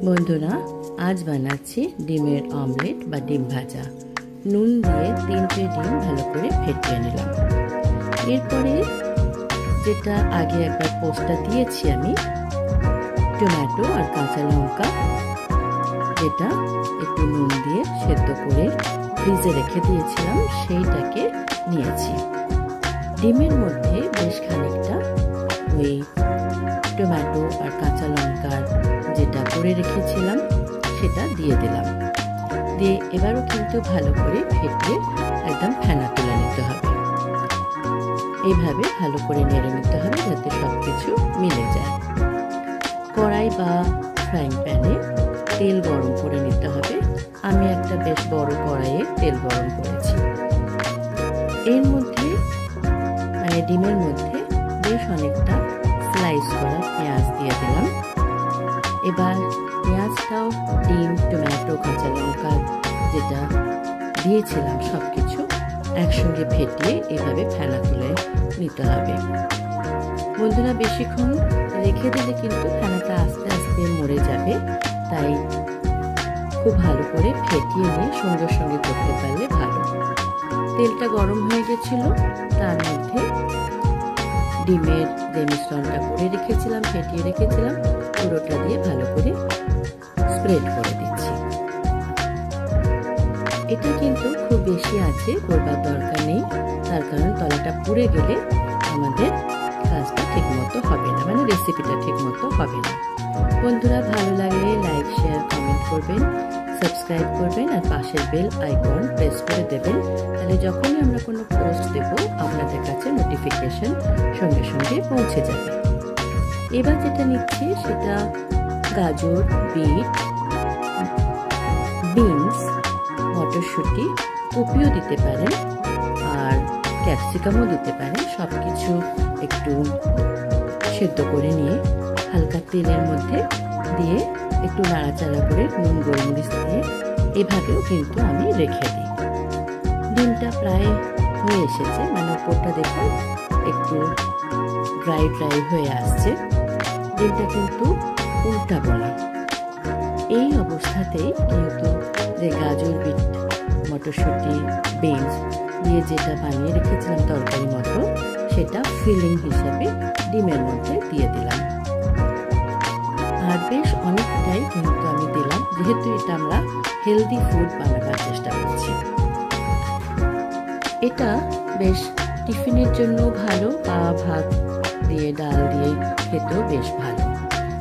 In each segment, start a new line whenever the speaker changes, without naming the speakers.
বন্ধুরা, আজ বানাচ্ছি ডিমের অমলেট বা ডিম ভাজা। নুন দিয়ে 3টে ডিম ভালো করে ফেটিয়ে নিলাম। এরপরে যেটা আগে একবার পোস্টটা দিয়েছি আমি, টমেটো আর কাঁচা লঙ্কা, যেটা একটু নুন দিয়ে সেদ্ধ করে ফ্রিজে রেখে দিয়েছিলাম, সেইটাকে নিয়েছি। ডিমের মধ্যে বেশ খানিকটা ওই টমেটো আর কাঁচা লঙ্কার যেটা করে রেখেছিলাম সেটা দিয়ে দিলাম। দিয়ে এবারও কিন্তু ভালো করে ফেটিয়ে একদম ফেনা তুলে নিতে হবে। এইভাবে ভালো করে নেড়ে নিতে হবে যাতে সব কিছু মিলে যায়। কড়াই বা ফ্রাইং প্যানে তেল গরম করে নিতে হবে। আমি একটা বেশ বড় কড়াইয়ে তেল গরম করেছি। এর মধ্যে মানে ডিমের মধ্যে বেশ অনেকটা স্লাইস করা পেঁয়াজ দিয়ে দিলাম। এবার পেঁয়াজটাও ডিম, টমেটো, কাঁচা লঙ্কা যেটা দিয়েছিলাম সব কিছু একসঙ্গে ফেটিয়ে এভাবে ফেনা তুলে নিতে হবে। বন্ধুরা, বেশিক্ষণ রেখে দিলে কিন্তু ফেনাটা আস্তে আস্তে মরে যাবে, তাই খুব ভালো করে ফেটিয়ে নিয়ে সঙ্গে সঙ্গে করতে পারলে ভালো। তেলটা গরম হয়ে গেছিল, তার মধ্যে ডিমের যে মিশ্রণটা করে রেখেছিলাম, ফেটিয়ে রেখেছিলাম, পুরোটা দিয়ে ভালো করে স্প্রেড করে দিচ্ছি। এটা কিন্তু খুব বেশি আছে করবার দরকার নেই, তার কারণ তলাটা পুড়ে গেলে আমাদের কাজটা ঠিক মতো হবে না, মানে রেসিপিটা ঠিক মতো হবে না। বন্ধুরা, ভালো লাগলে লাইক, শেয়ার, কমেন্ট করবেন, সাবস্ক্রাইব করবেন আর পাশের বেল আইকন প্রেস করে দেবেন। তাহলে যখনই আমরা কোনো পোস্ট দেব আপনাদের কাছে নোটিফিকেশন সঙ্গে সঙ্গে পৌঁছে যাবে। এবার যেটা নিচ্ছি সেটা গাজর, বিট, বিনস, মটরশুঁটি, কপিও দিতে পারেন আর ক্যাপসিকামও দিতে পারেন। সব কিছু একটু সেদ্ধ করে নিয়ে হালকা তেলের মধ্যে দিয়ে একটু নাড়াচাড়া করে নুন, গোলমরিচ দিয়ে এভাবেও কিন্তু আমি রেখে দিই। ডিমটা প্রায় হয়ে এসেছে, মানে উপরটা দেখুন একটু ড্রাই ড্রাই হয়ে আসছে। ডিমটা কিন্তু উল্টাবো না। এই অবস্থাতেই কিন্তু যে গাজর, বিট, মটরশুঁটি, বিনস দিয়ে যেটা বানিয়ে রেখেছিলাম তরকারি মতো, সেটা ফিলিং হিসাবে ডিমের মধ্যে দিয়ে দিলাম। আর বেশ অনেকটাই কিন্তু আমি দিলাম, যেহেতু এটা আমরা হেলদি ফুড বানাবার চেষ্টা করছি। এটা বেশ টিফিনের জন্য ভালো, বা ভাত দিয়ে ডাল দিয়ে খেতেও বেশ ভালো।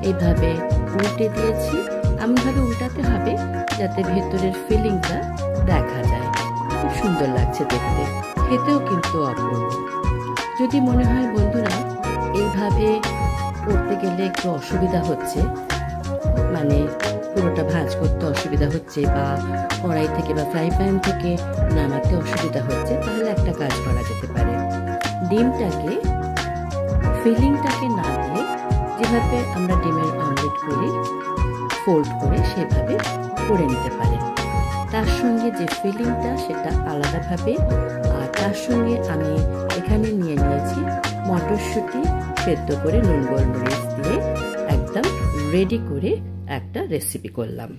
এইভাবে উল্টে দিয়েছি। এমনভাবে উল্টাতে হবে যাতে ভেতরের ফিলিংটা দেখা যায়। খুব সুন্দর লাগছে দেখতে, খেতেও কিন্তু অপূর্ব। যদি মনে হয় বন্ধুরা এইভাবে করতে গেলে একটু অসুবিধা হচ্ছে, মানে পুরোটা ভাঁজ করতে অসুবিধা হচ্ছে বা কড়াই থেকে বা ফ্রাই প্যান থেকে নামাতে অসুবিধা হচ্ছে, তাহলে একটা কাজ করা যেতে পারে। ডিমটাকে ফিলিংটাকে না দিয়ে যেভাবে আমরা ডিমের অমলেট করি ফোল্ড করে সেভাবে করে নিতে পারেন। তার সঙ্গে যে ফিলিংটা সেটা আলাদাভাবে, আর তার সঙ্গে আমি এখানে নিয়ে নিয়েছি মটরশুঁটি সেদ্ধ করে নুন, গোলমরিচ দিয়ে একদম রেডি করে একটা রেসিপি করলাম।